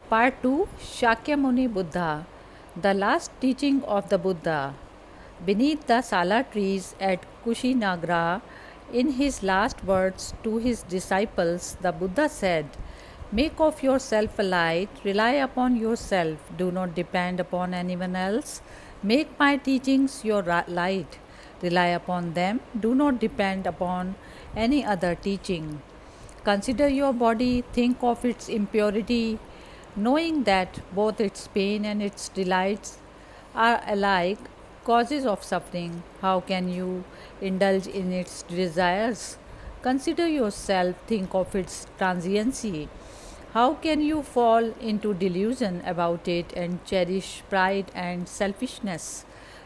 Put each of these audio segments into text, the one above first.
Part 2, Shakyamuni Buddha, the last teaching of the Buddha. Beneath the Sala trees at Kushinagra, in his last words to his disciples, the Buddha said, "Make of yourself a light, rely upon yourself, do not depend upon anyone else. Make my teachings your light, rely upon them, do not depend upon any other teaching. Consider your body, think of its impurity, knowing that both its pain and its delights are alike causes of suffering. How can you indulge in its desires? Consider yourself, think of its transiency. How can you fall into delusion about it and cherish pride and selfishness?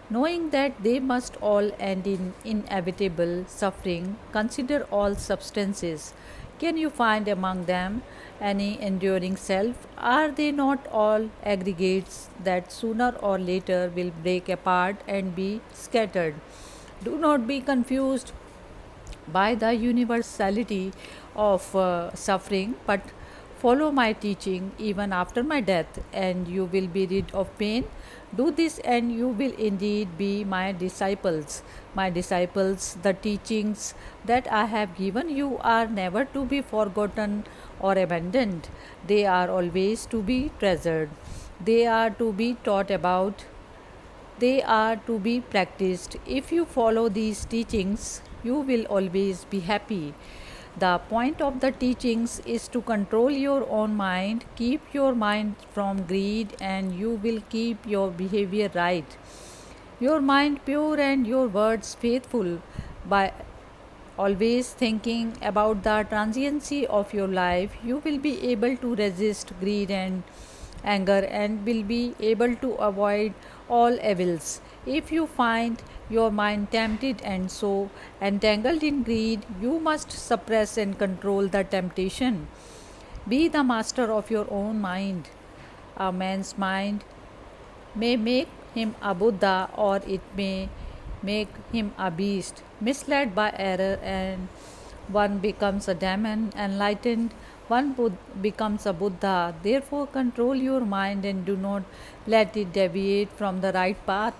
Knowing that they must all end in inevitable suffering, consider all substances. Can you find among them any enduring self? Are they not all aggregates that sooner or later will break apart and be scattered? Do not be confused by the universality of suffering, but follow my teaching even after my death, and you will be rid of pain. Do this, and you will indeed be my disciples. My disciples, the teachings that I have given you are never to be forgotten or abandoned. They are always to be treasured. They are to be taught about, they are to be practiced. If you follow these teachings, you will always be happy. The point of the teachings is to control your own mind, keep your mind from greed, and you will keep your behavior right. Your mind pure and your words faithful. By always thinking about the transiency of your life, you will be able to resist greed and anger and will be able to avoid all evils. If you find your mind tempted and so entangled in greed, you must suppress and control the temptation. Be the master of your own mind. A man's mind may make him a Buddha or it may make him a beast. Misled by error, and one becomes a demon. Enlightened, one becomes a Buddha. Therefore, control your mind and do not let it deviate from the right path.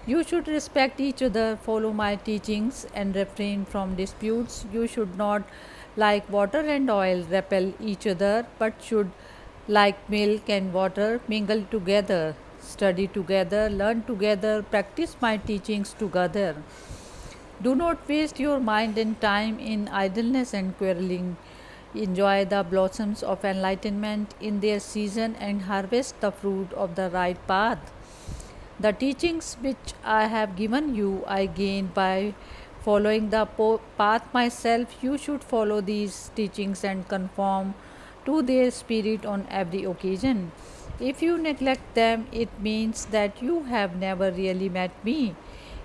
You should respect each other, follow my teachings, and refrain from disputes. You should not, like water and oil, repel each other, but should, like milk and water, mingle together. Study together, learn together, practice my teachings together. Do not waste your mind and time in idleness and quarreling. Enjoy the blossoms of enlightenment in their season and harvest the fruit of the right path. The teachings which I have given you, I gained by following the path myself. You should follow these teachings and conform to their spirit on every occasion. If you neglect them, it means that you have never really met me.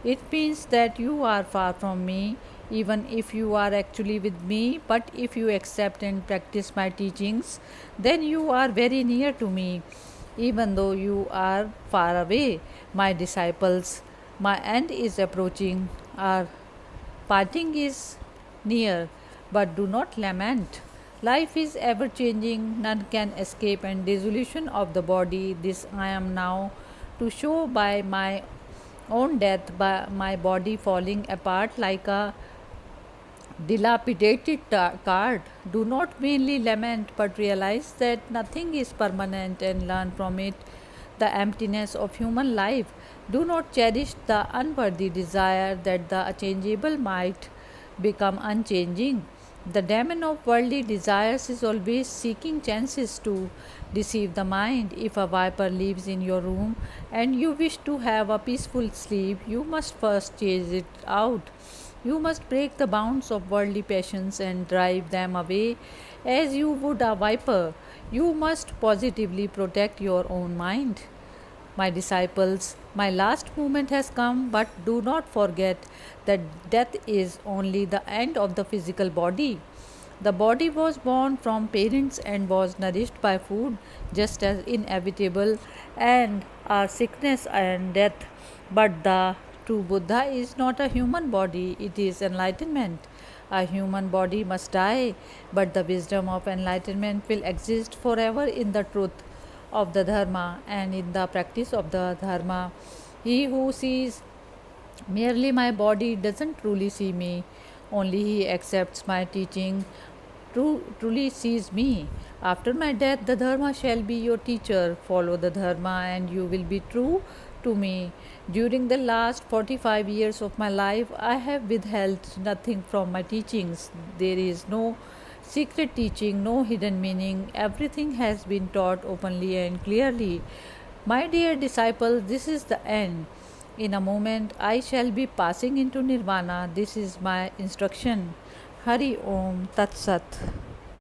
It means that you are far from me, even if you are actually with me. But if you accept and practice my teachings, then you are very near to me, even though you are far away. My disciples, my end is approaching. Our parting is near, but do not lament. Life is ever changing, none can escape, and dissolution of the body. This I am now to show by my own death, by my body falling apart like a dilapidated card. Do not mainly lament, but realize that nothing is permanent and learn from it the emptiness of human life. Do not cherish the unworthy desire that the changeable might become unchanging. The demon of worldly desires is always seeking chances to deceive the mind. If a viper lives in your room and you wish to have a peaceful sleep, you must first chase it out. You must break the bounds of worldly passions and drive them away as you would a viper. You must positively protect your own mind. My disciples, my last moment has come, but do not forget that death is only the end of the physical body. The body was born from parents and was nourished by food, just as inevitable and are sickness and death. But the true Buddha is not a human body, it is enlightenment. A human body must die, but the wisdom of enlightenment will exist forever in the truth of the Dharma and in the practice of the Dharma. He who sees merely my body doesn't truly see me, only he accepts my teaching, truly sees me. After my death, the Dharma shall be your teacher. Follow the Dharma, and you will be true to me. During the last 45 years of my life, I have withheld nothing from my teachings. There is no secret teaching, no hidden meaning. Everything has been taught openly and clearly. My dear disciple, this is the end. In a moment, I shall be passing into Nirvana. This is my instruction. Hari Om Tat Sat.